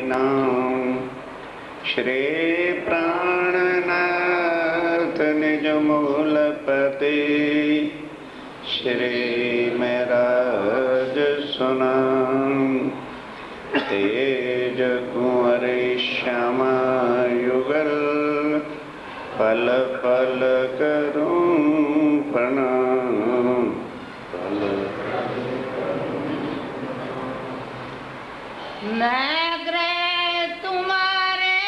नाम श्री प्राणनाथ निज मूलपति श्री महराज सुनाम तेज कुंवर श्यामा युगल पल पल करूं प्रणाम। मैं ग्रह तुम्हारे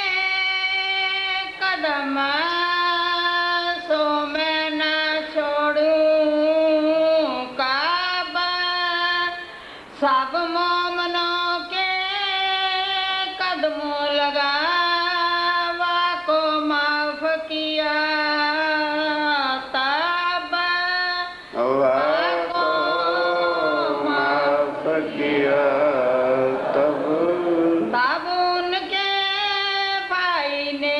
कदम सो मैं न छोड़ूं काबा सब मोमनों के कदमों लगावा को माफ किया ताबा को माफ किया तब उनके भाई ने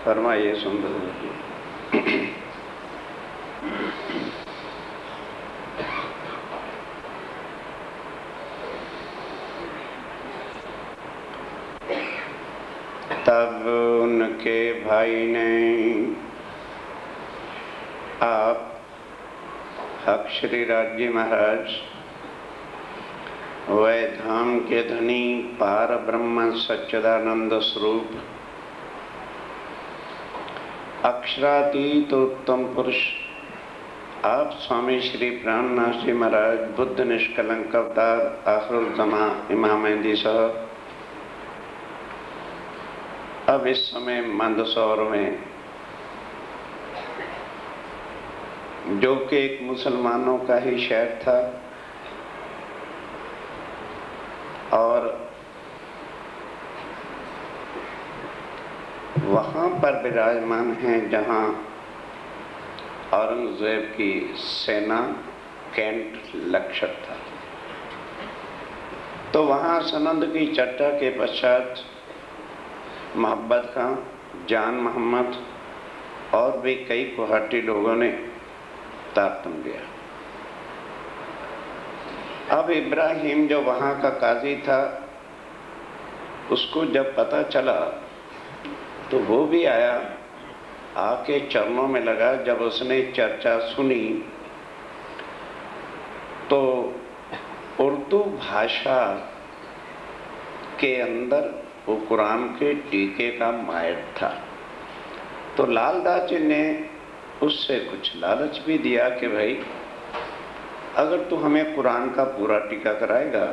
फरमाइए सुंदर तब उनके भाई ने आप हक श्री राज्य महाराज वह धाम के धनी पार ब्रह्म सच्चिदानंद स्वरूप अक्षरातीत उत्तम पुरुष आप स्वामी श्री प्राणनाथ जी महाराज बुद्ध निष्कलंक अवतार आखिरुल ज़मा इमाम मेहदी साहब अब इस समय मंदसौर में जो कि एक मुसलमानों का ही शहर था और वहाँ पर विराजमान हैं जहाँ औरंगजेब की सेना कैंट लक्षित था। तो वहाँ सनंद की चर्चा के पश्चात मोहब्बत खां, जान मोहम्मद और भी कई गुवाहाटी लोगों ने तारतम दिया। अब इब्राहिम जो वहाँ का काजी था उसको जब पता चला तो वो भी आया, आके चरणों में लगा। जब उसने चर्चा सुनी तो उर्दू भाषा के अंदर वो कुरान के टीके का माहिर था। तो लालदास जी ने उससे कुछ लालच भी दिया कि भाई अगर तू हमें कुरान का पूरा टीका कराएगा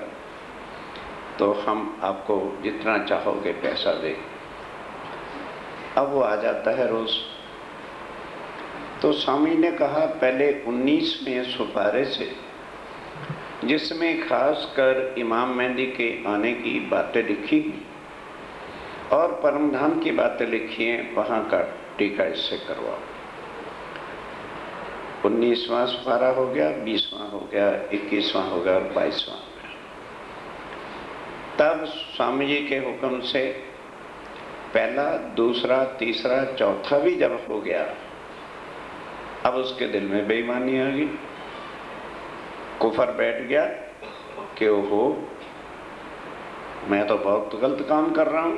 तो हम आपको जितना चाहोगे पैसा दें। अब वो आ जाता है रोज। तो स्वामी ने कहा पहले 19वें सुपारे से जिसमें खासकर इमाम मेहदी के आने की बातें लिखी और परमधाम की बातें लिखी हैं, वहाँ का टीका इससे करवाओ। 19वां सुपारा हो गया, 20वां हो गया, 21वां हो गया और 22वां हो गया। तब स्वामी जी के हुक्म से पहला, दूसरा, तीसरा, चौथा भी जब हो गया, अब उसके दिल में बेईमानी आ गई, कुफर बैठ गया कि ओहो मैं तो बहुत गलत काम कर रहा हूं।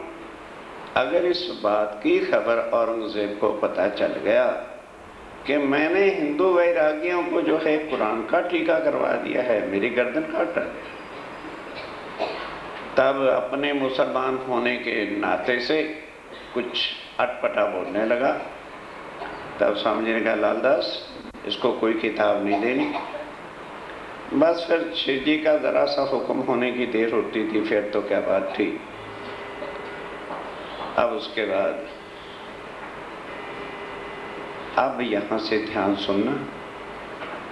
अगर इस बात की खबर औरंगजेब को पता चल गया कि मैंने हिंदू वैरागियों को जो है कुरान का टीका करवा दिया है, मेरी गर्दन काट डाली, तब अपने मुसलमान होने के नाते से कुछ अटपटा बोलने लगा। तब स्वामी जी ने कहा लालदास इसको कोई किताब नहीं देनी। बस फिर शिव जी का जरा सा हुक्म होने की देर होती थी, फिर तो क्या बात थी। अब उसके बाद अब यहाँ से ध्यान सुनना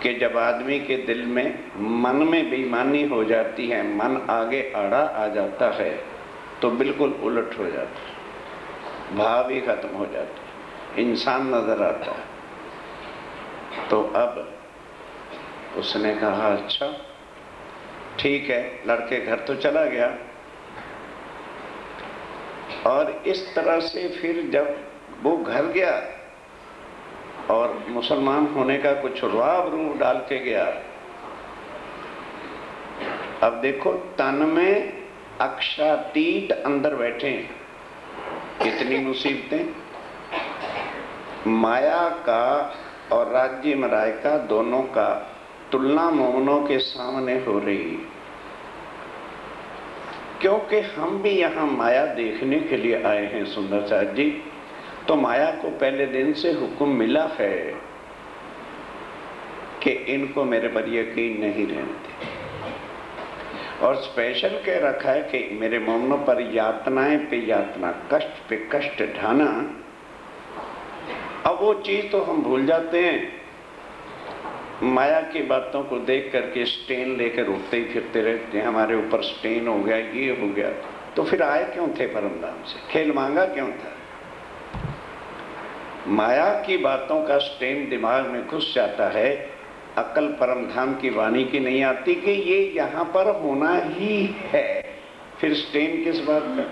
कि जब आदमी के दिल में मन में बेईमानी हो जाती है, मन आगे आड़ा आ जाता है तो बिल्कुल उलट हो जाता है, भाव ही खत्म हो जाता है, इंसान नजर आता है। तो अब उसने कहा अच्छा ठीक है, लड़के घर तो चला गया। और इस तरह से फिर जब वो घर गया और मुसलमान होने का कुछ रुआब रूप डाल के गया अब देखो, तन में अक्षातीत अंदर बैठे हैं, कितनी मुसीबतें। माया का और राज्य मराय का दोनों का तुलना मोमनों के सामने हो रही है, क्योंकि हम भी यहाँ माया देखने के लिए आए हैं सुंदर साहब जी। तो माया को पहले दिन से हुक्म मिला है कि इनको मेरे पर यकीन नहीं रहने दे, और स्पेशल कह रखा है कि मेरे मोमनों पर यातनाएं पे यातना, कष्ट पे कष्ट ढाना। अब वो चीज तो हम भूल जाते हैं, माया की बातों को देख करके स्टेन लेकर उठते ही फिरते रहते हैं, हमारे ऊपर स्टेन हो गया, ये हो गया। तो फिर आए क्यों थे परमधाम से, खेल मांगा क्यों था? माया की बातों का स्टेन दिमाग में घुस जाता है, अकल परमधाम की वाणी की नहीं आती कि ये यहाँ पर होना ही है। फिर स्टेन किस बात का,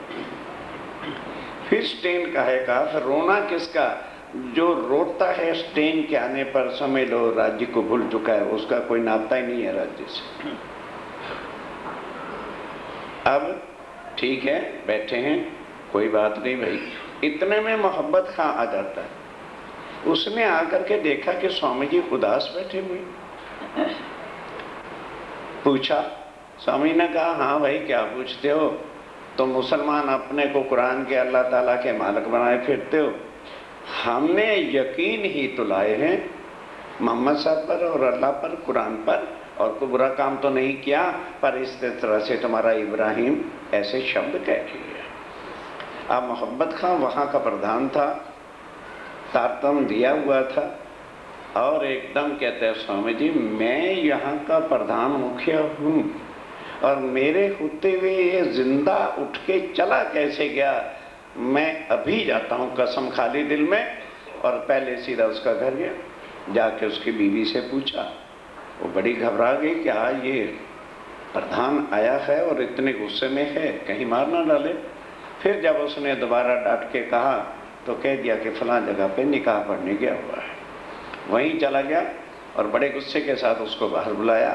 फिर स्टेन काहे का, फिर रोना किसका? जो रोता है स्टेन के आने पर समझ लो राज्य को भूल चुका है, उसका कोई नाता ही नहीं है राज्य से। अब ठीक है, बैठे हैं, कोई बात नहीं भाई। इतने में मोहब्बत खां आ जाता है। उसने आकर के देखा कि स्वामी जी उदास बैठे हुए। पूछा, स्वामी ने कहा, हाँ भाई क्या पूछते हो? तो मुसलमान अपने को कुरान के अल्लाह ताला के मालिक बनाए फिरते हो। हमने यकीन ही तो लाए हैं मोहम्मद साहब पर और अल्लाह पर, कुरान पर, और कोई बुरा काम तो नहीं किया, पर इस तरह से तुम्हारा इब्राहिम ऐसे शब्द कह दिए। अब मोहब्बत खां वहाँ का प्रधान था, तारतम दिया हुआ था, और एकदम कहते हैं, स्वामी जी मैं यहाँ का प्रधान मुखिया हूँ, और मेरे होते हुए ये जिंदा उठ के चला कैसे गया? मैं अभी जाता हूँ कसम खाली दिल में। और पहले सीधा उसका घर गया, जाके उसकी बीवी से पूछा। वो बड़ी घबरा गई कि आज ये प्रधान आया है और इतने गुस्से में है, कहीं मार ना डाले। फिर जब उसने दोबारा डांट के कहा तो कह दिया कि फलां जगह पे निकाह पढ़ने गया हुआ है। वहीं चला गया और बड़े गुस्से के साथ उसको बाहर बुलाया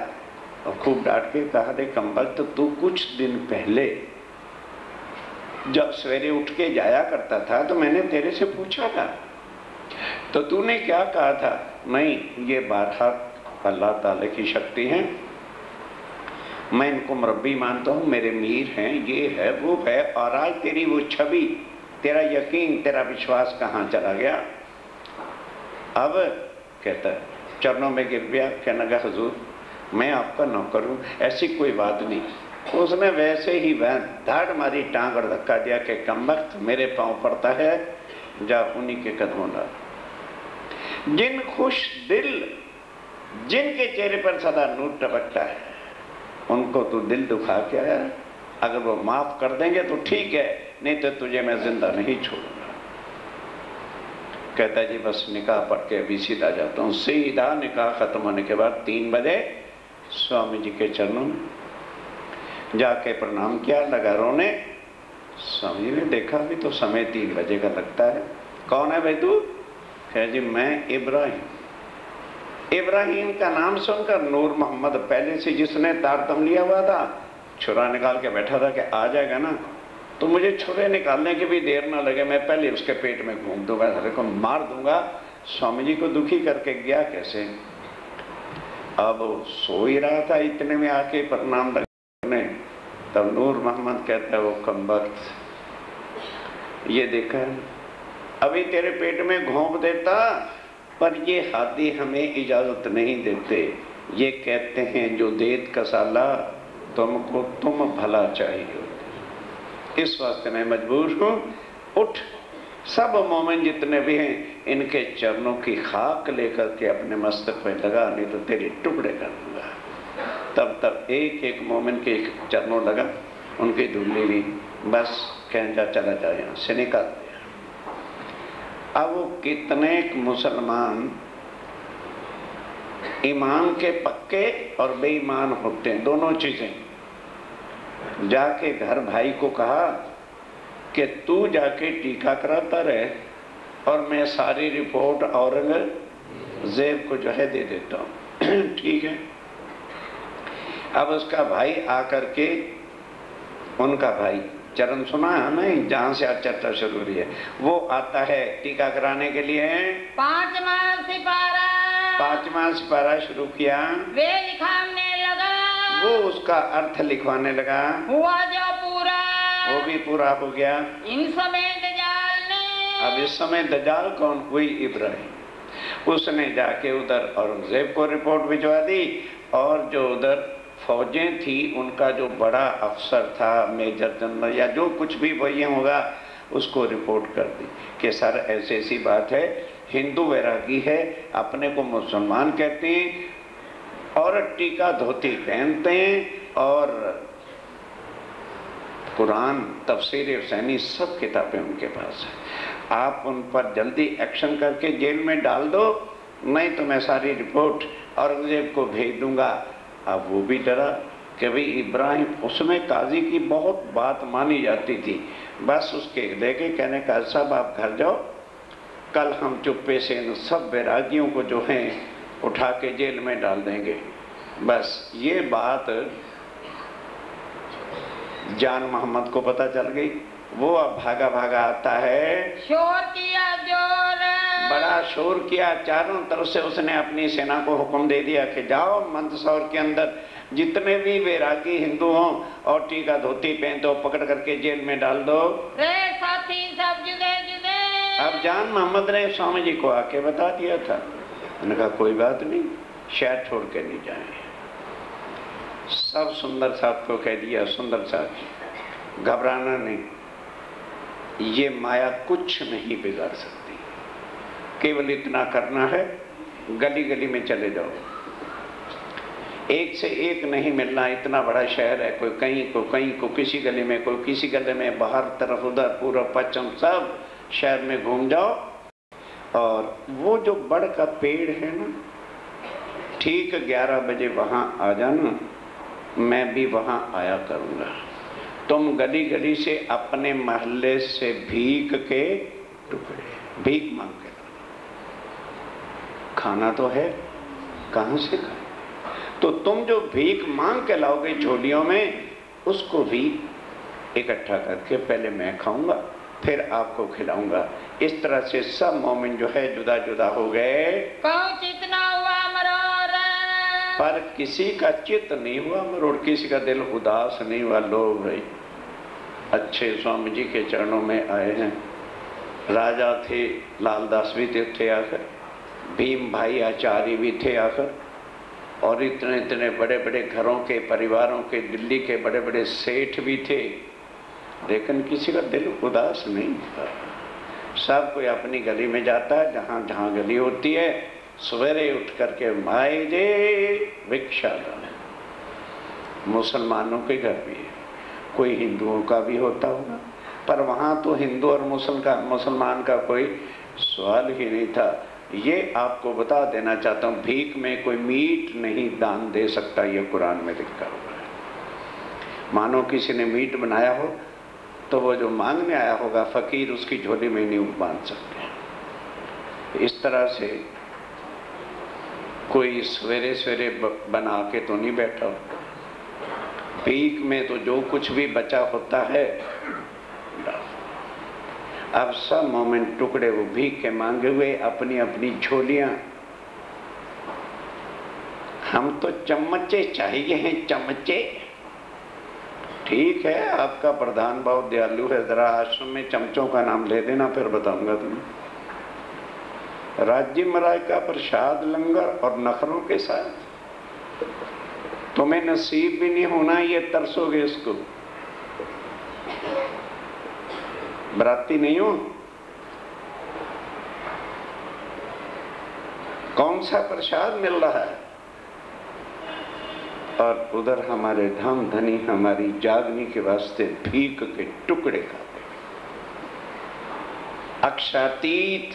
और खूब डांट के कहा, रे कमबख्त, तू कुछ दिन पहले जब सवेरे उठ के जाया करता था तो मैंने तेरे से पूछा था, तो तूने क्या कहा था? नहीं, ये 12 अल्लाह ताला की शक्ति है, मैं इनको मुरब्बी मानता हूँ, मेरे मीर हैं, ये है वो है। और आज तेरी वो छवि, तेरा यकीन, तेरा विश्वास कहाँ चला गया? अब कहता है, चरणों में गिर गया, कहने लगा, हुजूर मैं आपका नौकर हूँ, ऐसी कोई बात नहीं। उसने वैसे ही वह धाड़ मारी, टांग और धक्का दिया कि कमबख्त मेरे पांव पड़ता है, जा उन्हीं के कदमों डाल। जिन खुश दिल, जिनके चेहरे पर सदा नूर टपकता है, उनको तू दिल दुखा के आया। अगर वो माफ कर देंगे तो ठीक है, नहीं तो तुझे मैं जिंदा नहीं छोड़ूंगा। कहता जी बस निकाह पढ़ के अभी सीधा जाता हूँ। सीधा निकाह खत्म होने के बाद 3 बजे स्वामी जी के चरणों में जाके प्रणाम किया, लगा रोने। स्वामी जी ने देखा भी तो समय 3 बजे का लगता है। कौन है भाई तू? कह जी मैं इब्राहिम। इब्राहिम का नाम सुनकर नूर मोहम्मद पहले से जिसने तारतम लिया हुआ था, छुरा निकाल के बैठा था कि आ जाएगा ना तो मुझे छुरे निकालने की भी देर ना लगे, मैं पहले उसके पेट में घूम दूंगा, हरे को मार दूंगा। स्वामी जी को दुखी करके गया कैसे? अब सो ही रहा था, इतने में आके प्रणाम करने, तब नूर मोहम्मद कहता है, वो कमबख्त, ये देखा अभी तेरे पेट में घोंप देता, पर ये हाथी हमें इजाजत नहीं देते। ये कहते हैं जो देत का साला तुमको तुम भला चाहिए, इस वास्ते मैं मजबूर हूँ। उठ, सब मोमिन जितने भी हैं इनके चरणों की खाक लेकर के अपने मस्तक पे लगा, नहीं तो तेरे टुकड़े कर दूंगा। तब एक एक मोमिन के चरणों लगा, उनकी धूली ली, बस कह जा चला जाए, यहाँ से निकाल दिया। अब वो कितने मुसलमान ईमान के पक्के और बेईमान होते हैं, दोनों चीजें। जाके घर भाई को कहा कि तू जाके टीका कराता रहे और मैं सारी रिपोर्ट औरंगजेब को जो है दे देता हूँ। ठीक है। अब उसका भाई आकर के, उनका भाई, चरण सुना है नहीं, जहां से आज चर्चा शुरू हुई है, वो आता है टीका कराने के लिए। 5वां सिपारा 5वां सिपारा शुरू किया, वे लिखाने लगा, वो उसका अर्थ लिखवाने लगा, हुआ जो पूरा, वो भी पूरा हो गया। इन समय दजाल ने, अब इस समय दजाल कौन हुई? इब्राहिम। उसने जाके उधर औरंगजेब को रिपोर्ट भिजवा दी, और जो उधर फौजें थी उनका जो बड़ा अफसर था, मेजर जनरल या जो कुछ भी वही होगा, उसको रिपोर्ट कर दी कि सर ऐसी ऐसी बात है, हिंदू वैरागी है, अपने को मुसलमान कहते हैं, और टीका धोती पहनते हैं, और कुरान, तफसीर हुसैनी सब किताबें उनके पास है। आप उन पर जल्दी एक्शन करके जेल में डाल दो, नहीं तो मैं सारी रिपोर्ट औरंगजेब को भेज दूंगा। अब वो भी डरा कि भाई इब्राहिम, उसमें काजी की बहुत बात मानी जाती थी, बस उसके देखे कहने का साहब आप घर जाओ, कल हम चुप्पे से इन सब बैरागियों को जो हैं उठा के जेल में डाल देंगे। बस ये बात जान मोहम्मद को पता चल गई। वो अब भागा भागा आता है, शोर किया जोर, बड़ा शोर किया, चारों तरफ से उसने अपनी सेना को हुक्म दे दिया कि जाओ मंदसौर के अंदर जितने भी वैरागी हिंदू हों और टीका धोती पहन दो, पकड़ करके जेल में डाल दो। रे साथी सब जुदे जुदे। अब जान मोहम्मद ने स्वामी जी को आके बता दिया था, उन्होंने कहा कोई बात नहीं, शहर छोड़ के नहीं जाएंगे। सब सुंदर साहब को कह दिया, सुंदर साहब घबराना नहीं, ये माया कुछ नहीं बिगाड़ सकती, केवल इतना करना है, गली गली में चले जाओ, एक से एक नहीं मिलना, इतना बड़ा शहर है, कोई कहीं को किसी गली में, कोई किसी गली में, बाहर तरफ उधर पूर्व पश्चिम सब शहर में घूम जाओ, और वो जो बड़ का पेड़ है ना, ठीक 11 बजे वहां आ जाना, मैं भी वहां आया करूंगा। तुम गली गली से अपने मोहल्ले से भीख के टुकड़े, भीख मांग के, खाना तो है, कहां से खाए? तो तुम जो भीख मांग के लाओगे झोलियों में, उसको भी इकट्ठा करके पहले मैं खाऊंगा, फिर आपको खिलाऊंगा। इस तरह से सब मोमिन जो है जुदा जुदा हो गए। चितना हुआ मरोड़, पर किसी का चित नहीं हुआ मरोड़, किसी का दिल उदास नहीं हुआ। लोग भाई अच्छे स्वामी जी के चरणों में आए हैं। राजा थे, लालदास भी थे आकर, भीम भाई आचार्य भी थे आकर, और इतने इतने बड़े बड़े घरों के, परिवारों के, दिल्ली के बड़े बड़े सेठ भी थे, लेकिन किसी का दिल उदास नहीं था। सब कोई अपनी गली में जाता है, जहाँ जहाँ गली होती है, सवेरे उठ करके माए जे भिक्षा दान। मुसलमानों के घर भी है, कोई हिंदुओं का भी होता होगा, पर वहाँ तो हिंदू और मुसलमान का कोई सवाल ही नहीं था। ये आपको बता देना चाहता हूँ, भीख में कोई मीट नहीं दान दे सकता, ये कुरान में लिखा हुआ है। मानो किसी ने मीट बनाया हो, तो वो जो मांगने आया होगा फकीर, उसकी झोली में नहीं बांध सकते। इस तरह से कोई सवेरे सवेरे बना के तो नहीं बैठा होता। भीख में तो जो कुछ भी बचा होता है। अब सब मोमिन टुकड़े वो भीख के मांगे हुए, अपनी अपनी झोलियां। हम तो चम्मचे चाहिए हैं, चम्मचे। ठीक है, आपका प्रधान बहुत दयालु है, जरा आश्रम में चमचों का नाम ले देना, फिर बताऊंगा तुम्हें। राज्य महाराज का प्रसाद लंगर और नखरों के साथ तुम्हें नसीब भी नहीं होना, ये तरसोगे इसको। बराती नहीं हो, कौन सा प्रसाद मिल रहा है? और उधर हमारे धाम धनी हमारी जागनी के वास्ते भीख के टुकड़े खाते। अक्षातीत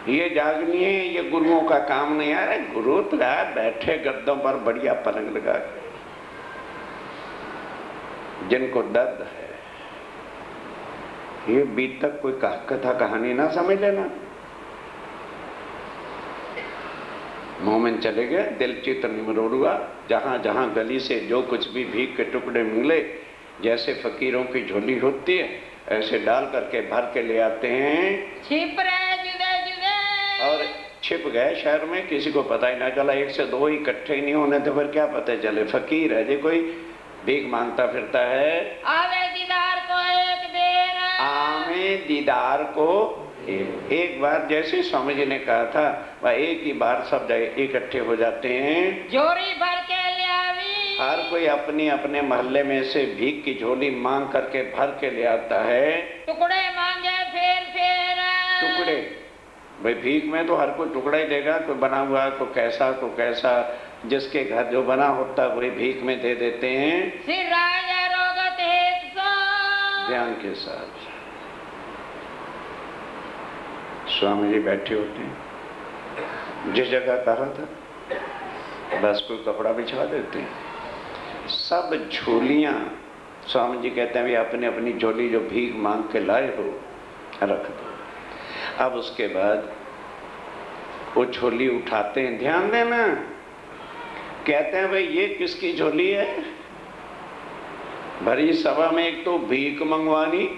ये जागनी है, ये गुरुओं का काम नहीं आ रहा है। गुरु तो बैठे गद्दों पर बढ़िया पलंग लगा के, जिनको दर्द है, ये बीत तक कोई कथा कहानी ना समझ लेना। मुंह में चले गए, दिल चित निमरोड़ हुआ। जहां जहां गली से जो कुछ भी भीख के टुकड़े मिले, जैसे फकीरों की झोली होती है ऐसे डाल करके भर के ले आते हैं। छिप रहे जुदे जुदे और छिप गए शहर में, किसी को पता ही ना चला। एक से दो इकट्ठे ही नहीं होने तो फिर क्या पता चले फकीर है जी, कोई भीख मांगता फिरता है। आवे दीदार को एक बेर, आवे दीदार को एक बार, जैसे स्वामी जी ने कहा था, वह एक ही बार सब जगह इकट्ठे हो जाते हैं। झोरी भर के ले आवी, हर कोई अपनी अपने मोहल्ले में से भीख की झोली मांग करके भर के ले आता है। टुकड़े मांगे फेर टुकड़े, भाई भीख में तो हर कोई टुकड़ा ही देगा, कोई बना हुआ, कोई कैसा, जिसके घर जो बना होता है वही भीख में दे देते हैं। सिर राजा रोगत हेत सो, ध्यान के साथ स्वामी जी बैठे होते हैं, जिस जगह कहा था बस कोई कपड़ा बिछा देते हैं। सब झोलियां स्वामी जी कहते हैं भी अपनी अपनी झोली जो भीख मांग के लाए हो रख दो। अब उसके बाद वो झोली उठाते हैं, ध्यान देना, कहते हैं भाई ये किसकी झोली है। भरी सभा में एक तो भीख मंगवानी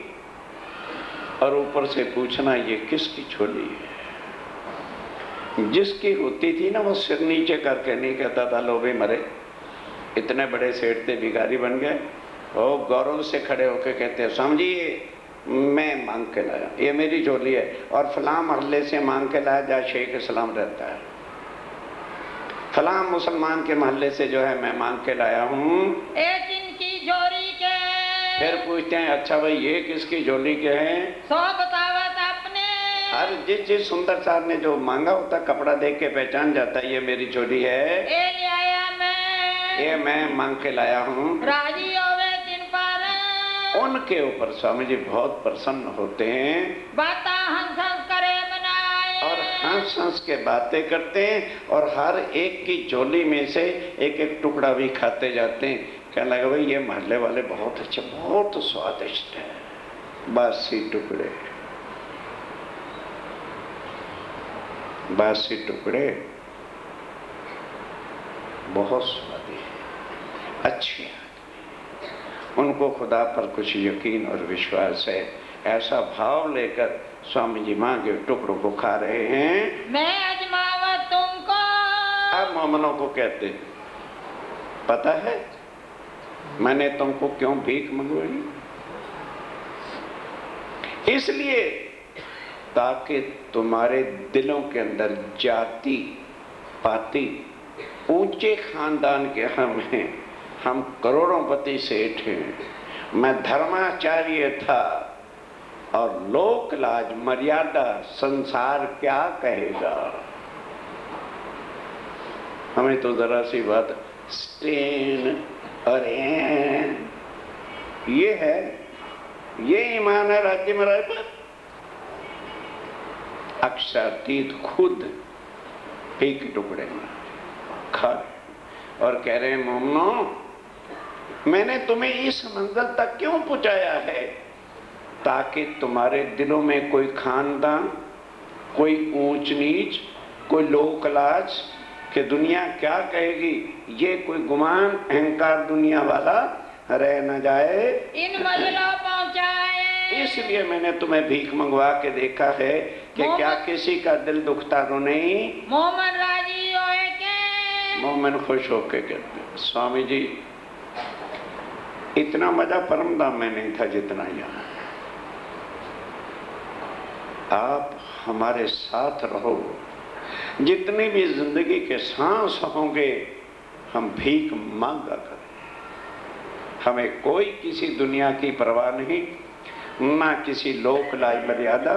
और ऊपर से पूछना ये किसकी झोली है। जिसकी होती थी ना वो सिर नीचे करके नहीं कहता था लो भाई मरे, इतने बड़े सेठ थे भिखारी बन गए, वो गौरव से खड़े होकर कहते हैं समझिए मैं मांग के लाया, ये मेरी झोली है और फलां मोहल्ले से मांग के लाया जहाँ शेख इस्लाम रहता है, फलां मुसलमान के मोहल्ले से जो है मैं मांग के लाया हूँ। एक इनकी झोरी के, फिर पूछते हैं अच्छा भाई ये किसकी झोली के हैं। सो बतावत अपने, हर जिस सुंदर साहब ने जो मांगा होता कपड़ा देख के पहचान जाता है ये मेरी झोली है, ये मैं मांग के लाया हूँ। राजी होवे दिन पर, उनके ऊपर स्वामी जी बहुत प्रसन्न होते हैं, बाता हंस करे मनाए, और हंस हंस के बातें करते हैं और हर एक की झोली में से एक एक टुकड़ा भी खाते जाते हैं। कहने लगा भाई ये मोहल्ले वाले बहुत अच्छे, बहुत स्वादिष्ट है। बासी टुकड़े, बासी टुकड़े बहुत स्वादिष्ट, अच्छे आदमी, उनको खुदा पर कुछ यकीन और विश्वास है। ऐसा भाव लेकर स्वामी जी माँ के टुकड़ों को खा रहे हैं। मैं अजमावत तुमको, अब मोमनों को कहते हैं पता है मैंने तुमको क्यों भीख मंगवाई, इसलिए ताकि तुम्हारे दिलों के अंदर जाति पाति, ऊंचे खानदान के हम हैं, हम करोड़ोंपति सेठ हैं, मैं धर्माचार्य था और लोक लाज मर्यादा संसार क्या कहेगा। हमें तो जरा सी बात स्टेन और ये है, ये ईमान है राज्य में रहे पर। अक्षरातीत खुद एक टुकड़े में खा और कह रहे हैं मोमनो मैंने तुम्हें इस मंजिल तक क्यों पहुंचाया है, ताकि तुम्हारे दिलों में कोई खानदान, कोई ऊंच नीच, कोई लोक लाज कि दुनिया क्या कहेगी, ये कोई गुमान अहंकार दुनिया वाला रह न जाए, इन मंजिलों पहुंचाए। इसलिए मैंने तुम्हें भीख मंगवा के देखा है कि क्या किसी का दिल दुखता तो नहीं। मोमन राजी होए के, मोमन खुश होके कहते स्वामी जी इतना मजा परमधाम में नहीं था जितना यहाँ। आप हमारे साथ रहो, जितनी भी जिंदगी के सांस होंगे हम भीख मांगा करें। हमें कोई किसी दुनिया की परवाह नहीं, ना किसी लोक लाज मर्यादा,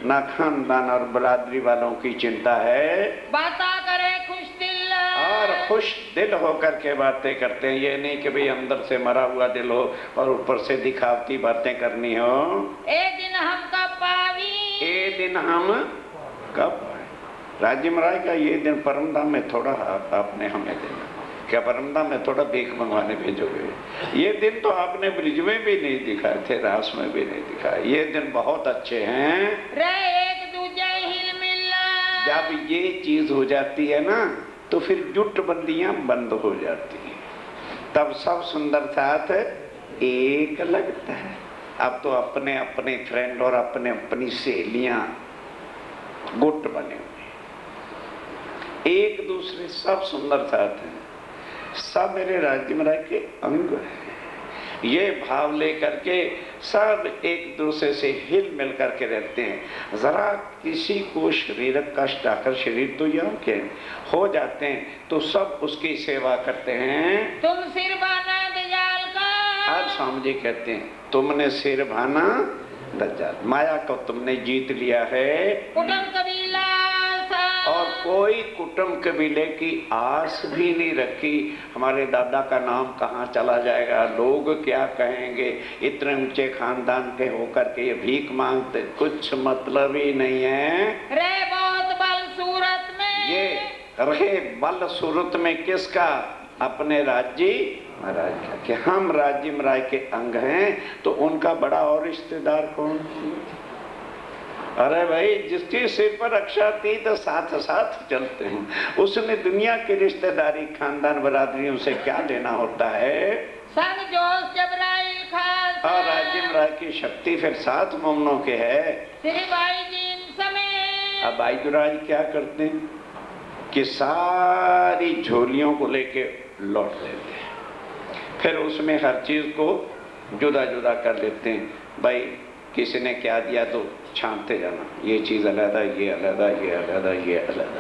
ना खानदान और बरादरी वालों की चिंता है। बाता करे खुश दिल, और खुश दिल होकर के बातें करते हैं। ये नहीं कि भाई अंदर से मरा हुआ दिल हो और ऊपर से दिखावती बातें करनी हो। ए दिन हम कब पावी, ए दिन हम कब पाए। राज्य महाराज का ये दिन परमधाम में थोड़ा आपने हमें देना, क्या परमधाम में थोड़ा भीख मंगवाने भेजोगे। ये दिन तो आपने ब्रिज में भी नहीं दिखाए थे, रास में भी नहीं दिखाए। ये दिन बहुत अच्छे हैं। रे एक दूजे हिल मिल, जब अब ये चीज हो जाती है ना तो फिर जुटबंदियां बंद हो जाती हैं, तब सब सुंदर साथ एक लगता है। अब तो अपने अपने फ्रेंड और अपने अपनी सहेलियां गुट बने हुए, एक दूसरे सब सुंदर साथ हैं, सब मेरे राज्य में रह के अंग है। ये भाव लेकर के सब एक दूसरे से हिल मिल करके रहते हैं। जरा किसी को शरीर कष्ट आकर शरीर तो यहाँ के हो जाते हैं तो सब उसकी सेवा करते हैं। तुम सिर बाना दयाल का, आज स्वामी जी कहते हैं तुमने सिर भाना दज्जाल, माया को तुमने जीत लिया है, कुटुंब कबीला और कोई कुटुंब कबीले की आस भी नहीं रखी। हमारे दादा का नाम कहाँ चला जाएगा, लोग क्या कहेंगे, इतने ऊंचे खानदान के होकर के ये भीख मांगते, कुछ मतलब ही नहीं है। रे बहुत बल सूरत में, ये रहे बल सूरत में किसका, अपने राज्य महाराज का, कि हम राज्य महाराज के अंग हैं तो उनका बड़ा और रिश्तेदार कौन। अरे भाई जिसके सिर पर रक्षा थी तो साथ साथ चलते हैं, उसने दुनिया की रिश्तेदारी खानदान बरादरियों से क्या लेना होता है। संग जोश जबराइल खास, और राज्य महाराज की शक्ति फिर साथ मोमनों के है। श्री भाई जी इन समय अब भाईदुराज क्या करते हैं कि सारी झोलियों को लेके लौट लेते हैं, फिर उसमें हर चीज को जुदा जुदा कर लेते हैं। भाई किसी ने क्या दिया तो छांटते जाना, ये चीज अलग, ये अलग, ये अलग, ये अलग।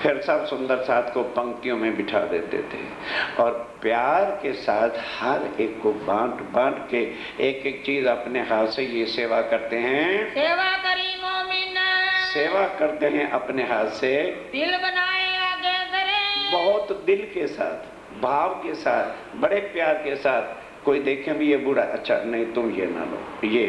फिर सब सुंदर साथ को पंक्तियों में बिठा देते थे और प्यार के साथ हर एक को बांट बांट के एक एक चीज अपने हाथ से ये सेवा करते हैं। सेवा करी मोमिन, सेवा करते हैं अपने हाथ से, दिल बनाए आगे करे, बहुत दिल के साथ, भाव के साथ, बड़े प्यार के साथ। कोई देखे भी ये बुरा, अच्छा नहीं तुम ये ना लो, ये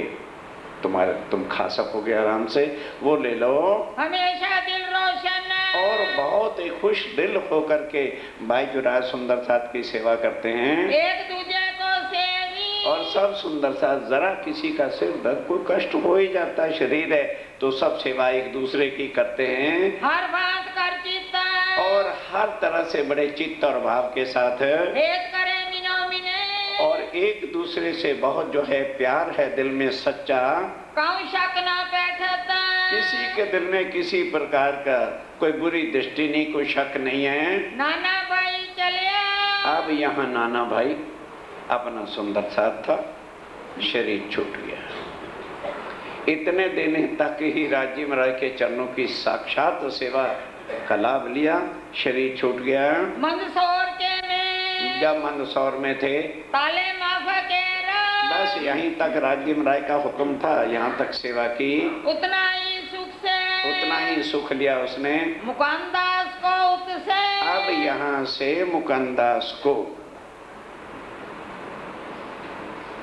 तुम्हारे तुम खा सकोगे आराम से, वो ले लो। हमेशा दिल रोशन, और बहुत ही खुश दिल होकर के भाई जुराज सुंदर साथ की सेवा करते हैं, एक दूसरे को सेवी, और सब सुंदर साथ। जरा किसी का सिर दर्द कोई कष्ट हो ही जाता है, शरीर है तो सब सेवा एक दूसरे की करते हैं, हर बात कर चित्ता, और हर तरह से बड़े चित्त और भाव के साथ भेद करे मिनो मिने, और एक दूसरे से बहुत जो है प्यार है दिल में सच्चा, कहूँ शक ना बैठता, किसी के दिल में किसी प्रकार का कोई बुरी दृष्टि नहीं, कोई शक नहीं है। नाना भाई चले, अब यहाँ नाना भाई अपना सुंदर साथ था, शरीर छूट गया। इतने दिन तक ही राज्य महाराज के चरणों की साक्षात सेवा का लाभ लिया, शरीर छूट गया। मंदसौर के में जब मंदसौर में थे ताले माफा के बस यहीं तक राज्य महाराज का हुक्म था, यहाँ तक सेवा की, उतना ही सुख से, उतना ही सुख लिया उसने। मुकानदास को उत्से, अब यहाँ से मुकंदास को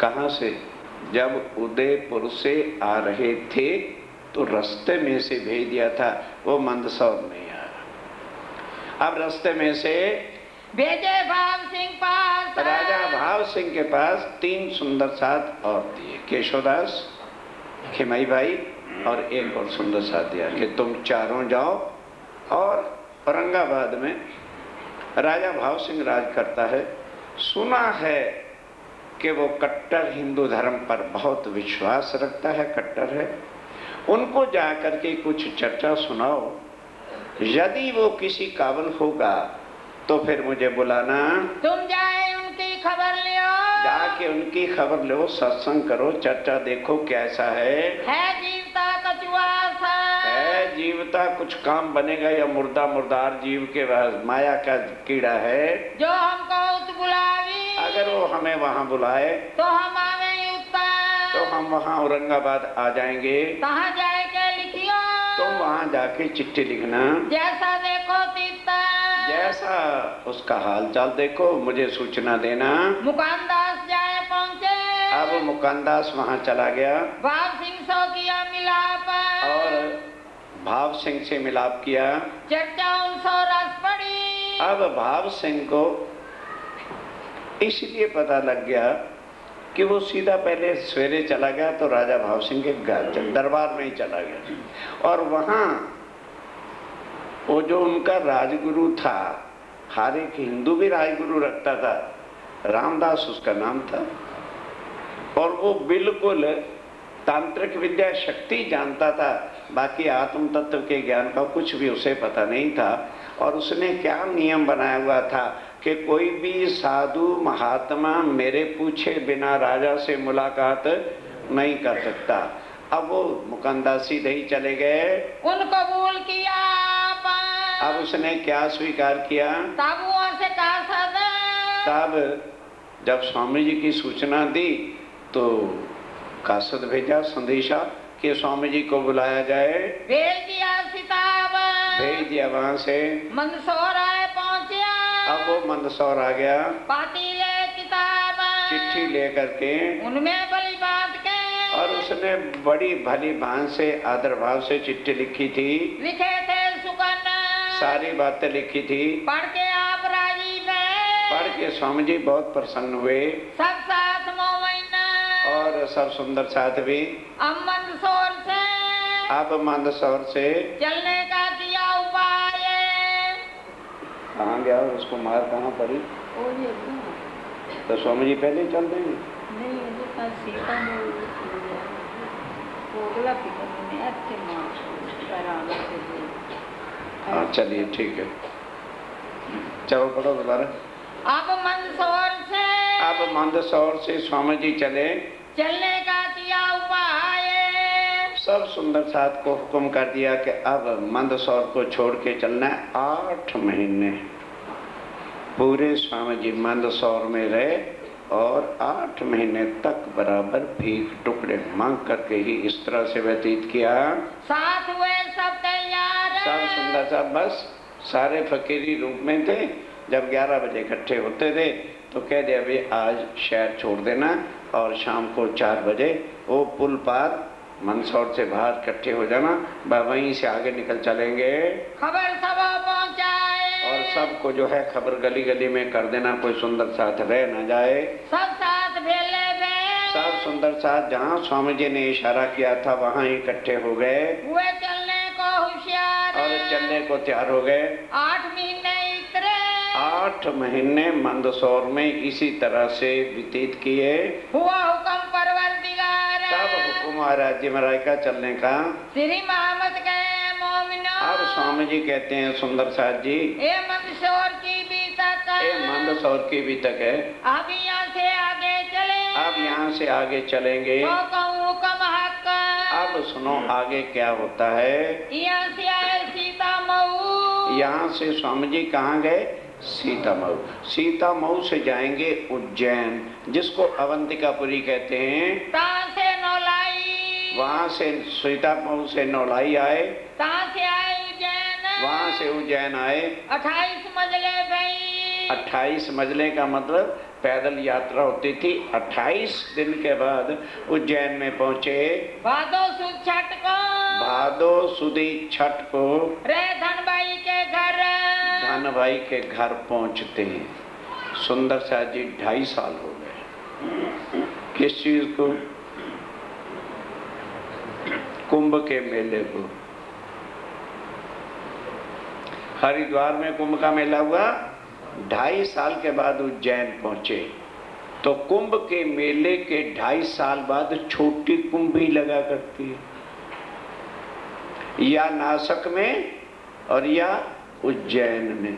कहाँ से, जब उदयपुर से आ रहे थे तो रास्ते में से भेज दिया था, वो मंदसौर नहीं आया। अब रास्ते में से भेजे भाव सिंह पास, राजा भाव सिंह के पास 3 सुंदर साथ और दिए, केशवदास, खिमाई भाई और एक और सुंदर साथ दिया कि तुम चारों जाओ। और औरंगाबाद में राजा भाव सिंह राज करता है। सुना है कि वो कट्टर हिंदू धर्म पर बहुत विश्वास रखता है, कट्टर है। उनको जाकर के कुछ चर्चा सुनाओ, यदि वो किसी काबिल होगा तो फिर मुझे बुलाना, तुम जाए उनकी खबर लियो, जाके उनकी खबर लो, सत्संग करो, चर्चा देखो कैसा है जीवता कचुआ सा, है जीवता कुछ काम बनेगा या मुर्दा मुर्दार जीव के माया का कीड़ा है। जो हमको उस बुलावी, अगर वो हमें वहाँ बुलाए तो हम आवे उत्ता, तो हम वहाँ औरंगाबाद आ जाएंगे। कहाँ जाए के लिखियो, तुम वहाँ जाके चिट्ठी लिखना, जैसा देखो तीता, जैसा उसका हाल चाल देखो, मुझे सूचना देना। मुकानदास जाए पहुँचे, अब मुकानदास वहाँ चला गया, भाव सिंह सो किया मिलाप, और भाव सिंह से मिलाप किया। चर्चा उनसो रस पड़ी, अब भाव सिंह को इसलिए पता लग गया कि वो सीधा पहले सवेरे चला गया तो राजा भाव सिंह के घर दरबार में ही चला गया, और वहाँ वो जो उनका राजगुरु था, हर एक हिंदू भी राजगुरु रखता था, रामदास उसका नाम था, और वो बिल्कुल तांत्रिक विद्या शक्ति जानता था, बाकी आत्म तत्व के ज्ञान का कुछ भी उसे पता नहीं था। और उसने क्या नियम बनाया हुआ था कि कोई भी साधु महात्मा मेरे पूछे बिना राजा से मुलाकात नहीं कर सकता। अब वो मुकंदा सीधे ही चले गए, उन कबूल किया। अब उसने क्या स्वीकार किया? तब वहाँ से कहा सदा, तब जब स्वामी जी की सूचना दी तो कासद भेजा संदेशा कि स्वामी जी को बुलाया जाए। भेज दिया सिताब, भेज दिया वहां से। मंदसौर आए पहुँचा। अब वो मंदसौर आ गया, पाती ले किताब, चिट्ठी लेकर के, उनमें बड़ी बात के, और उसने बड़ी भली भान से आदर भाव से चिट्ठी लिखी थी, लिखे थे सुकन, सारी बातें लिखी थी। पढ़ के आप राजी में, पढ़ के स्वामी जी बहुत प्रसन्न हुए, सब साथ मोमिन, और सब सुंदर साथ भी। अब मंदसौर से, अब मंदसौर से चलने का किया उपाय। कहाँ गया और उसको मार कहाँ पड़ी? तो स्वामी जी पहले चल देंगे। हाँ चलिए ठीक है, चलो पढ़ो दोबारा। अब मंदसौर से, अब मंदसौर से स्वामी जी चले, चलने का किया उपाय। सब सुंदर साथ को हुक्म कर दिया कि अब मंदसौर को छोड़ के चलना है। 8 महीने पूरे स्वामी जी मंदसौर में रहे, और 8 महीने तक बराबर भीख टुकड़े मांग करके ही इस तरह से व्यतीत किया। साथ हुए सब तैयार, सब सुंदर सा, बस सारे फकीरी रूप में थे। जब 11 बजे इकट्ठे होते थे तो कह दिया भाई आज शहर छोड़ देना, और शाम को 4 बजे वो पुल पार मंदसौर से बाहर इकट्ठे हो जाना, वहीं से आगे निकल चलेंगे। खबर सब पहुंचाए, और सबको जो है खबर गली गली में कर देना, कोई सुंदर साथ रह न जाए। सब साथ भेले वे, सब सुंदर साथ जहाँ स्वामी जी ने इशारा किया था वहाँ इकट्ठे हो गए, हुए चलने को होशियार, और चलने को तैयार हो गए। 8 महीने इतरे, 8 महीने मंदसौर में इसी तरह से व्यतीत किए। हुआ हुक्म परवरदिगार, तब हुक्म आ राज्य महाराज का चलने का। श्री मोहम्मद के मोमिनो, अब स्वामी जी कहते हैं सुंदर साथ जी, ये मंदसौर की भी तक, ये मंदसौर की भी तक है, अब यहाँ से आगे चले, अब यहाँ से आगे चलेंगे। तो कहूँ हुक्म हक, अब सुनो आगे क्या होता है। यहाँ से आए सीता मऊ, यहाँ से स्वामी जी कहाँ गए? सीतामऊ। सीतामऊ से जाएंगे उज्जैन, जिसको अवंतिकापुरी कहते हैं। तहाँ से नौलाई, वहाँ से सीतामऊ से नौलाई आए, तहाँ से आए उज्जैन, वहाँ से उज्जैन आए। 28 मंजिले गई, 28 मंजिले का मतलब पैदल यात्रा होती थी। 28 दिन के बाद उज्जैन में पहुँचे। भादो सुद छठ को, भादो सुदी छठ को रे धनबाई के घर, धन भाई के घर पहुंचते हैं। सुंदर साथ जी 2.5 साल हो गए किस चीज को? कुंभ के मेले को। हरिद्वार में कुंभ का मेला हुआ, 2.5 साल के बाद उज्जैन पहुंचे। तो कुंभ के मेले के 2.5 साल बाद छोटी कुंभ ही लगा करती है, या नासिक में और या उज्जैन में।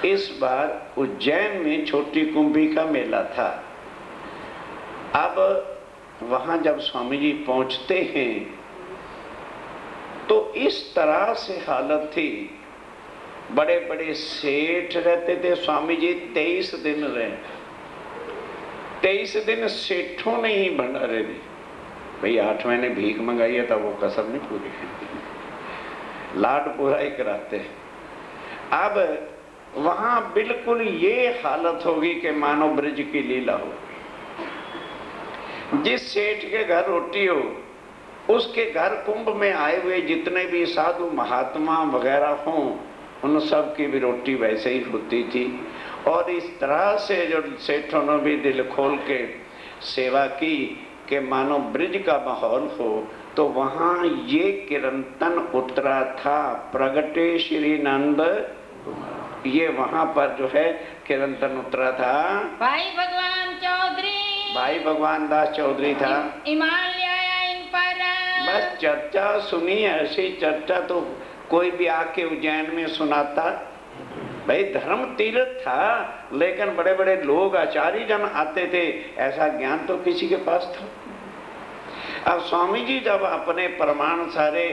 इस बार उज्जैन में छोटी कुंभी का मेला था। अब वहां जब स्वामी जी पहुंचते हैं तो इस तरह से हालत थी। बड़े बड़े सेठ रहते थे, स्वामी जी 23 दिन रहे। 23 दिन सेठों ने ही भंडारे दी। भाई 8 महीने भीख मंगाई है तो वो कसर नहीं पूरी है, लाड पूरा ही कराते हैं। अब वहां बिल्कुल ये हालत होगी कि मानो ब्रज की लीला हो। जिस सेठ के घर रोटी हो, उसके घर कुंभ में आए हुए जितने भी साधु महात्मा वगैरह हों, उन सब की भी रोटी वैसे ही होती थी। और इस तरह से जो सेठों ने भी दिल खोल के सेवा की कि मानो ब्रज का माहौल हो, तो वहां ये कीर्तन उतरा था, प्रगटे श्री नंद, ये वहां पर जो है कीर्तन उतरा था। भाई भगवान चौधरी, भाई भगवान दास चौधरी था। ईमान ले आया इन पर। बस चर्चा सुनी, ऐसी चर्चा तो कोई भी आके उज्जैन में सुनाता। भाई धर्म तीर्थ था, लेकिन बड़े बड़े लोग आचार्य जन आते थे, ऐसा ज्ञान तो किसी के पास था। अब स्वामी जी जब अपने प्रमाण सारे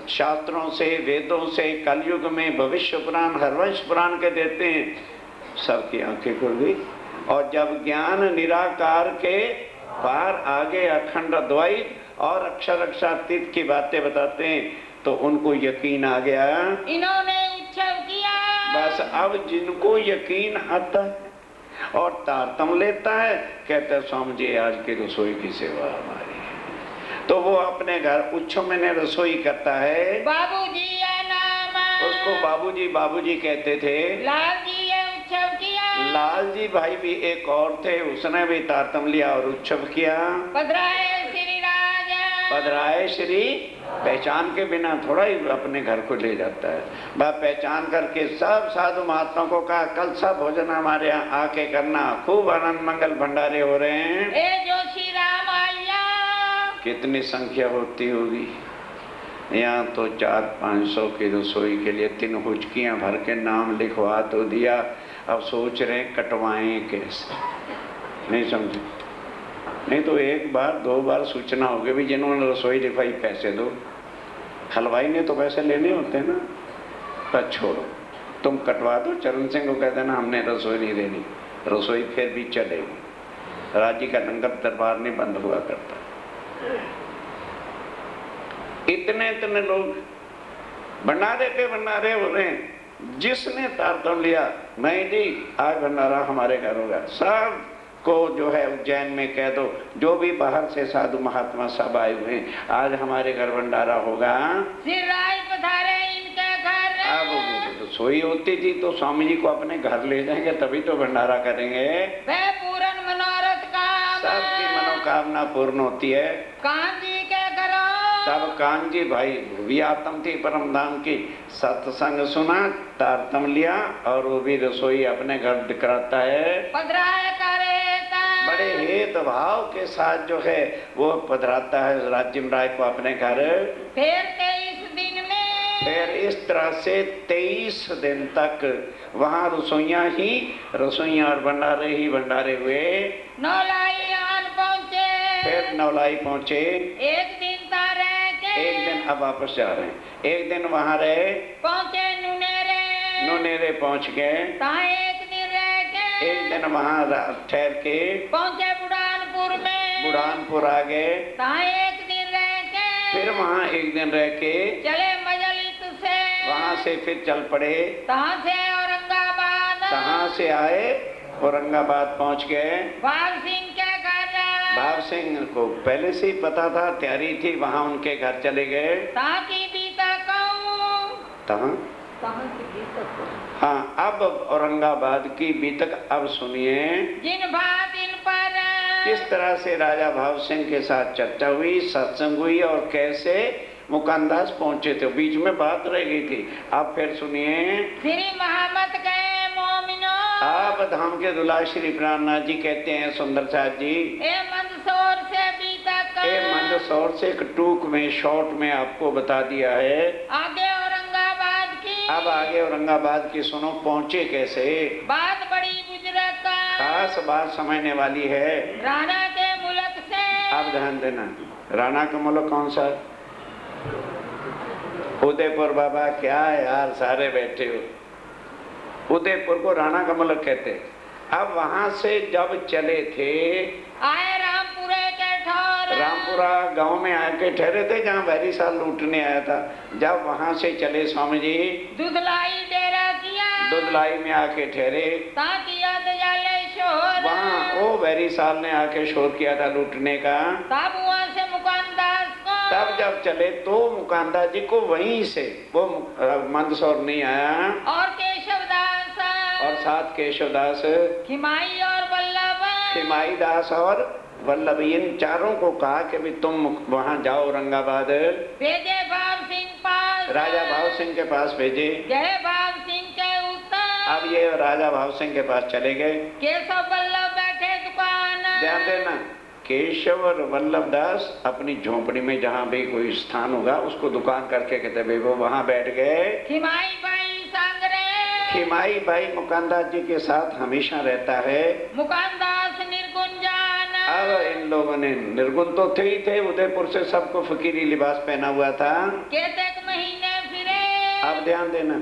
शास्त्रों से, वेदों से, कलयुग में भविष्य पुराण, हरवंश पुराण के देते हैं, सबकी आंखें खुल गई। और जब ज्ञान निराकार के पार आगे अखंड द्वैत और अक्षर अक्षरातीत की बातें बताते हैं, तो उनको यकीन आ गया। इन्होंने उत्सव किया। बस अब जिनको यकीन आता है और तारतम लेता है, कहते हैं स्वामी जी आज की रसोई की सेवा हमारी है। तो वो अपने घर उत्सव में रसोई करता है। बाबूजी या नाम, उसको बाबूजी बाबूजी कहते थे। लाल जी ये उत्सव किया। लाल जी भाई भी एक और थे, उसने भी तारतम लिया और उत्सव किया। पधराए श्री राजा, पधराए श्री, पहचान के बिना थोड़ा ही अपने घर को ले जाता है। वह पहचान करके सब साधु महात्मा को कहा कल सब भोजन हमारे यहाँ आके करना, खूब आनंद मंगल भंडारे हो रहे हैं। ए जोशी राम आया। कितनी संख्या होती होगी यहाँ तो 400-500 की रसोई के लिए 3 हुचकियाँ भर के नाम लिखवा तो दिया। अब सोच रहे कटवाएं कैसे, नहीं समझे। नहीं तो एक बार 2 बार सूचना होगी भी जिन्होंने रसोई लिखवाई पैसे दो। हलवाई ने तो पैसे लेने होते हैं ना। पर छोड़ो, तुम कटवा दो। चरण सिंह को कहते ना हमने रसोई नहीं देनी, रसोई फिर भी चलेगी। राज्य का लंगर दरबार नहीं बंद हुआ करता। इतने इतने लोग भंडारे पे भंडारे हो रहे हैं। जिसने तारतम लिया, मैं जी आज भंडारा हमारे घर होगा, सब को जो है उज्जैन में कह दो, जो भी बाहर से साधु महात्मा सब आए हुए हैं, आज हमारे घर भंडारा होगा। सिर राय पधारे इनके घर। अब रसोई होती थी तो स्वामी जी को अपने घर ले जाएंगे, तभी तो भंडारा करेंगे। वह पूर्ण मनोरथ का, सबकी मनोकामना पूर्ण होती है। कांजी के घरों, तब कांजी भाई भी आत्म थी परम धाम की, सत्संग सुना, तारतम लिया और वो भी रसोई अपने घर दिखाता है। पधराए करे बड़े हेत भाव के साथ जो है वो पधराता है राज्य राय को अपने घर। फिर 23 दिन में, फिर इस तरह से 23 दिन तक वहाँ रसोइयाँ ही रसोइयाँ और भंडारे ही भंडारे हुए। नौलाई आन पहुँचे। फिर नौलाई पहुँचे। एक दिन तारे के, एक दिन अब वापस जा रहे हैं। एक दिन वहाँ रहे, पहुँचे नुनेरे। नुनेरे पहुँच गए। तहाँ एक दिन रह के, एक दिन वहाँ ठहर के पहुँचे बुढ़ानपुर में। बुढ़ानपुर आ गए। तहाँ एक दिन रह के, फिर वहाँ एक दिन रह के चले मजलिस से। वहाँ से फिर चल पड़े। तहाँ से औरंगाबाद। कहाँ से आए? औरंगाबाद पहुँच गए। भाव सिंह के घर। भाव सिंह को पहले से ही पता था, तैयारी थी, वहाँ उनके घर चले गए। तहाँ की बीता कहूँ, तहाँ हाँ, अब औरंगाबाद की बीतक अब सुनिए। जिन बात इन पर किस तरह से राजा भाव सिंह के साथ चर्चा हुई, सत्संग हुई और कैसे मुकानदास पहुंचे थे। बीच में बात रह गई थी। अब फिर सुनिए। श्री मोहम्मद गए मोमिनो, आप धाम के दुल्हा श्री प्राणनाथ जी कहते हैं सुंदर साहब जी, ए मंदसौर से बीतक, ए मंदसौर से एक टूक में शॉर्ट में आपको बता दिया है। आगे औरंगाबाद की, अब आगे औरंगाबाद की सुनो, पहुंचे कैसे। बात बड़ी बुजुर्ग का, खास बात समझने वाली है। राणा के मुल्क से, आप ध्यान देना, राणा का मुल्क कौन सा? उदयपुर। बाबा क्या यार सारे बैठे हो, उदयपुर को राणा का मुल्क कहते। अब वहां से जब चले थे, आए रामपुरे के ठौर, रामपुरा गांव में आके ठहरे थे जहाँ बहरी साल लूटने आया था। जब वहां से चले स्वामी जी, दुधलाई डेरा किया, दुधलाई में आके ठहरे। ताकि याद जाले शोर, वहाँ वो बहरी साल ने आके शोर किया था लूटने का। तब वहाँ से मुकानदास को, तब जब चले तो मुकानदास जी को वहीं से, वो मंदसौर नहीं आया, और केशवदास, और साथ केशवदास, खिमाई और वल्लभ, खिमाई दास और वल्लभ इन चारों को कहा कि भी तुम वहां जाओ औरंगाबाद। भेजे भाव सिंह पास, राजा भाव सिंह के पास भेजे। गए भाव सिंह के उत्तर, अब ये राजा भाव सिंह के पास चले गए। केशव वल्लभ बैठे दुकान। ध्यान देना, केशव और वल्लभ दास अपनी झोपड़ी में जहाँ भी कोई स्थान होगा उसको दुकान करके कहते भाई वो वहां बैठ गए। खिमाई भाई सांगरे, खिमाई भाई मुकानदास जी के साथ हमेशा रहता है। मुकानदास निर्गुण जान। अब इन लोगों ने, निर्गुण तो थे ही थे, उदयपुर से सबको फकीरी लिबास पहना हुआ था। केतेक महीने फिरे। अब ध्यान देना,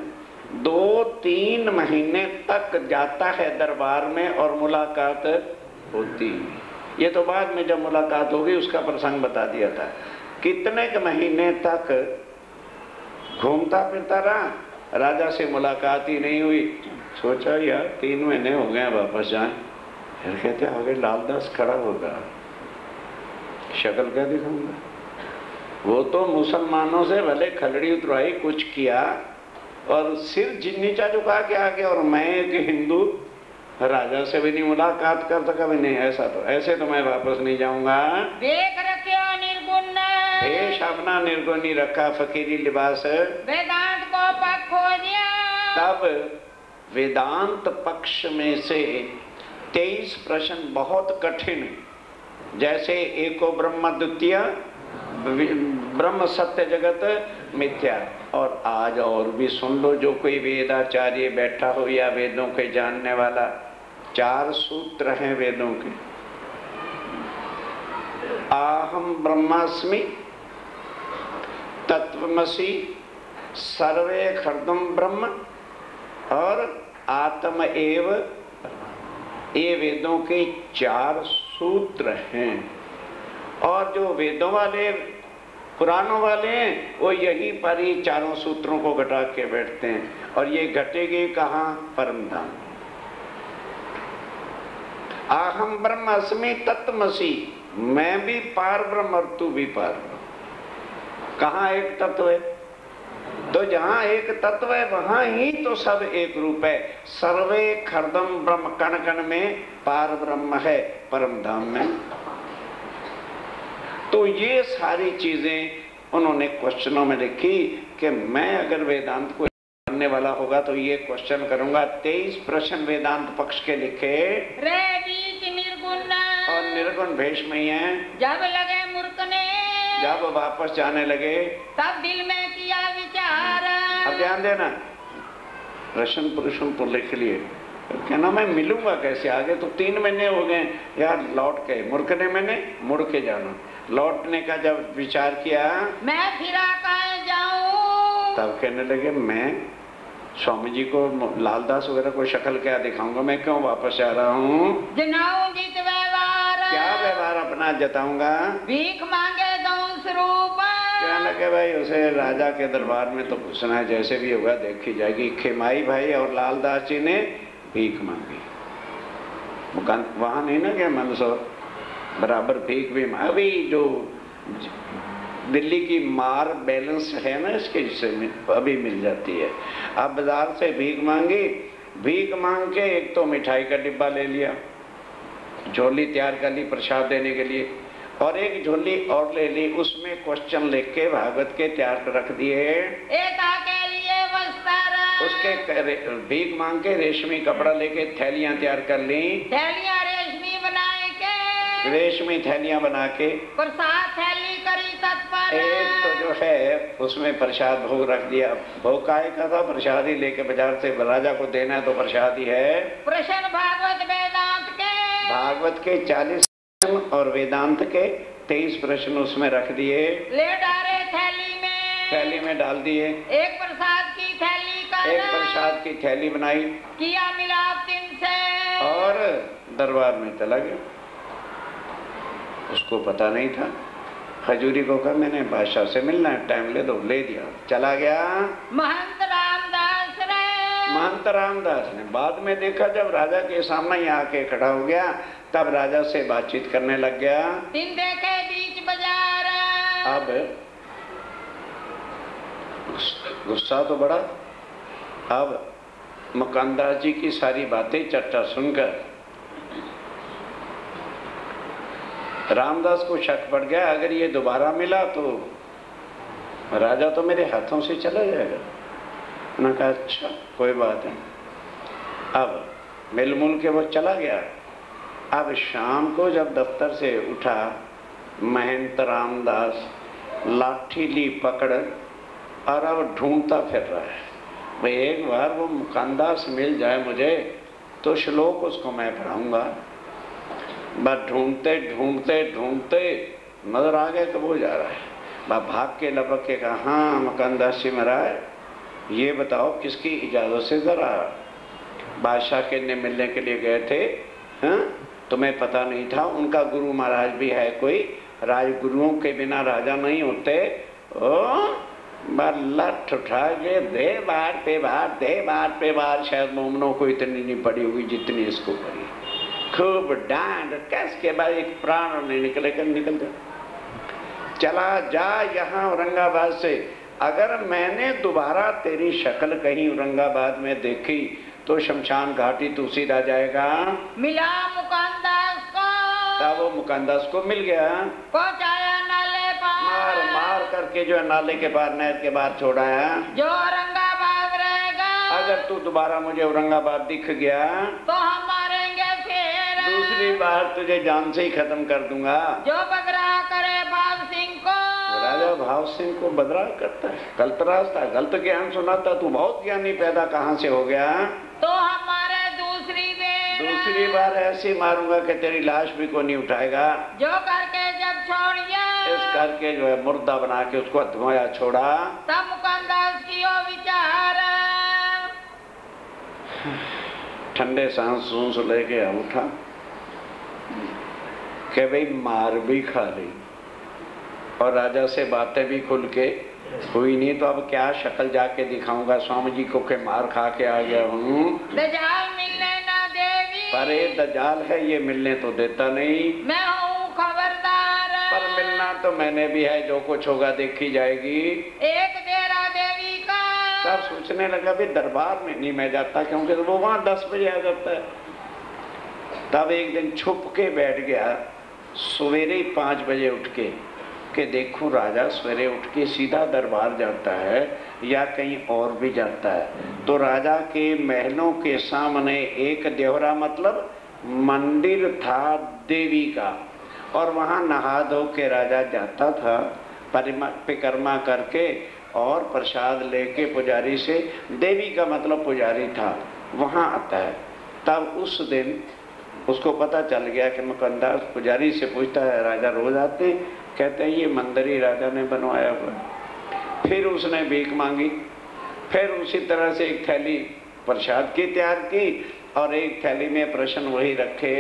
2-3 महीने तक जाता है दरबार में और मुलाकात होती। ये तो बाद में जब मुलाकात होगी उसका प्रसंग बता दिया था। कितने के महीने तक घूमता फिरता रहा, राजा से मुलाकात ही नहीं हुई। सोचा यार 3 महीने हो गए वापस जाए। फिर कहते आगे लालदास खड़ा होगा, शक्ल क्या दिखाऊंगा। वो तो मुसलमानों से भले खलड़ी उतरवाई, कुछ किया और सिर नीचा झुका के आगे, और मैं एक हिंदू राजा से भी नहीं मुलाकात कर सका भी नहीं। ऐसे तो मैं वापस नहीं जाऊंगा। देख रखे निर्गुण, भेष अपना निर्गुण ही रखा, फकीरी लिबास। वेदांत को पक्ष हो दिया। तब वेदांत पक्ष में से 23 प्रश्न बहुत कठिन, जैसे एको ब्रह्म द्वितीय, ब्रह्म सत्य जगत मिथ्या। और आज और भी सुन लो, जो कोई वेदाचार्य बैठा हो या वेदों के जानने वाला, 4 सूत्र हैं वेदों के। आहम ब्रह्मास्मि, तत्वमसि, सर्वे खर्दम ब्रह्म और आत्म एव। ये वेदों के 4 सूत्र हैं। और जो वेदों वाले, पुराणों वाले हैं, वो यही पर ही चारों सूत्रों को घटा के बैठते हैं। और ये घटेगे कहाँ? परम धाम। आहम ब्रह्म अस्मि तत्वमसि, मैं भी पार ब्रह्म और तू भी पार ब्रह्म। कहाँ एक तत्व है? तो जहाँ एक तत्व है वहां ही तो सब एक रूप है। सर्वे खर्दम ब्रह्म, कण कण में पार ब्रह्म है परम धाम में। तो ये सारी चीजें उन्होंने क्वेश्चनों में लिखी कि मैं अगर वेदांत को जानने वाला होगा तो ये क्वेश्चन करूंगा। 23 प्रश्न वेदांत पक्ष के लिखे रे बीच निर्गुण, और निर्गुण भेष में ही है। जब लगे मूर्खने, जब वापस जाने लगे तब दिल में किया विचार। अब ध्यान देना, प्रश्न पुरुषों को लिख लिए। कहना मैं मिलूंगा कैसे? आगे तो 3 महीने हो गए यार, लौट के मुड़कने, मैंने मुड़ के जाना। लौटने का जब विचार किया, मैं फिरा कहाँ जाऊं? तब कहने लगे मैं स्वामी जी को, लालदास वगैरह को शक्ल क्या दिखाऊंगा, मैं क्यों वापस जा रहा हूँ? जनाऊं जित व्यवहार, क्या व्यवहार अपना जताऊंगा? भीख मांगे दऊं स्वरूप। कहने लगे भाई उसे राजा के दरबार में तो घुसना है, जैसे भी होगा देखी जाएगी। खेमाई भाई और लालदास जी ने भीख मांगी। वहां नहीं ना गया मंदसौर, बराबर भीख भी। अभी जो दिल्ली की मार बैलेंस है ना, इसके जिससे अभी मिल जाती है। अब बाजार से भीख मांगी, भीख मांग के एक तो मिठाई का डिब्बा ले लिया, झोली तैयार कर ली प्रसाद देने के लिए, और एक झोली और ले ली, उसमें क्वेश्चन लिख के भागवत के तैयार कर रख दिए। के लिए वस्त्र, उसके भीख मांग के रेशमी कपड़ा लेके थैलियां तैयार कर ली, थैलियां रेशमी बनाए के, रेशमी थैलियां बना के प्रसाद थैली करी तत्पर। एक तो जो है उसमें प्रसाद भोग रख दिया। भोग काय का था? प्रसाद ही लेके बाजार से राजा को देना है तो प्रसाद ही है। प्रश्न भागवत वेदांत के, भागवत के 40 और वेदांत के 23 प्रश्न उसमें रख दिए, ले डाले थैली में डाल दिए। एक प्रसाद की थैली का, एक प्रसाद की थैली बनाई, किया मिलाप 3 से, और दरबार में चला गया। उसको पता नहीं था। खजूरी को कहा मैंने बादशाह से मिलना है, टाइम ले दो, ले दिया, चला गया। महंत रामदास रे, महंत रामदास ने बाद में देखा, जब राजा के सामने ही आके खड़ा हो गया, तब राजा से बातचीत करने लग गया। दिन देखे बीच बाजार, अब गुस्सा तो बड़ा। अब मुकानदास जी की सारी बातें चर्चा सुनकर रामदास को शक पड़ गया, अगर ये दोबारा मिला तो राजा तो मेरे हाथों से चला जाएगा। उन्होंने कहा अच्छा कोई बात नहीं। अब मिलमुल के वो चला गया। अब शाम को जब दफ्तर से उठा, महंत रामदास लाठी ली पकड़ और अब ढूंढता फिर रहा है, भाई एक बार वो मुकांदास मिल जाए मुझे तो श्लोक उसको मैं पढ़ाऊंगा। बस ढूंढते ढूंढते ढूंढते नजर आ गया कब वो जा रहा है। बस भाग के लपक के कहा, हाँ मुकांदास जी महाराज ये बताओ किसकी इजाजत से जरा बादशाह के ने मिलने के लिए गए थे? हाँ तुम्हें पता नहीं था उनका गुरु महाराज भी है कोई, राजगुरुओं के बिना राजा नहीं होते। ओ लठ उठा के दे बार पे बार, दे बार पे बार। शायद मोमनों को इतनी नहीं पड़ी होगी जितनी इसको पड़ी। खूब डांड कस के बाद एक प्राण नहीं निकल गया। चला जा यहाँ औरंगाबाद से, अगर मैंने दोबारा तेरी शक्ल कहीं औरंगाबाद में देखी तो शमशान घाटी तू सीधा जाएगा। मिला मुकांदास को, तब वो मुकांदास को मिल गया, पहुंचाया नाले पार, मार मार करके जो है नाले के पार, नहर के पार छोड़ा है। जो औरंगाबाद रहेगा, अगर तू दोबारा मुझे औरंगाबाद दिख गया तो हम मारेंगे फिर, दूसरी बार तुझे जान से ही खत्म कर दूंगा। जो बदरा करे भाव सिंह को। राजा भाव सिंह को बदरा करता है, गलतराज था, गलत ज्ञान सुनाता। तू बहुत ज्ञानी पैदा कहाँ से हो गया? तो हमारे दूसरी बार ऐसी मारूंगा कि तेरी लाश भी कोई नहीं उठाएगा। जो करके जब छोड़िए, इस करके जो है मुर्दा बना के उसको धोया छोड़ा। तब मुकांदास की ओ विचार, ठंडे सांस लेके उठा कि भाई मार भी खा ली और राजा से बातें भी खुल के हुई नहीं, तो अब क्या शक्ल जाके दिखाऊंगा स्वामी जी को के मार खा के आ गया हूँ। दजाल मिलने ना देवी, पर ये दजाल है ये मिलने तो देता नहीं। मैं हूँ खबरदार, पर मिलना तो मैंने भी है, जो कुछ होगा देखी जाएगी। एक देरा देवी का। सब सोचने लगा भी दरबार में नहीं मैं जाता, क्योंकि वो वहां 10 बजे आ जाता है। तब एक दिन छुप के बैठ गया, सवेरे 5 बजे उठ के कि देखो राजा सवेरे उठ के सीधा दरबार जाता है या कहीं और भी जाता है। तो राजा के महलों के सामने एक देवरा मतलब मंदिर था देवी का, और वहां नहा धो के राजा जाता था परिक्रमा करके और प्रसाद लेके पुजारी से, देवी का मतलब पुजारी था, वहां आता है। तब उस दिन उसको पता चल गया कि मुकंदास पुजारी से पूछता है राजा रोज आते? कहते हैं ये मंदिर ही राजा ने बनवाया हुआ। फिर उसने भीख मांगी, फिर उसी तरह से एक थैली प्रसाद की तैयार की और एक थैली में प्रश्न वही रखे,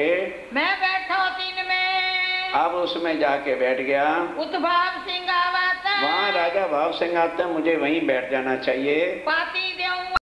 मैं बैठा 3 में। अब उसमें जाके बैठ गया। भाव सिंह आवाता, वहाँ राजा भाव सिंह आते हैं, मुझे वहीं बैठ जाना चाहिए। पाती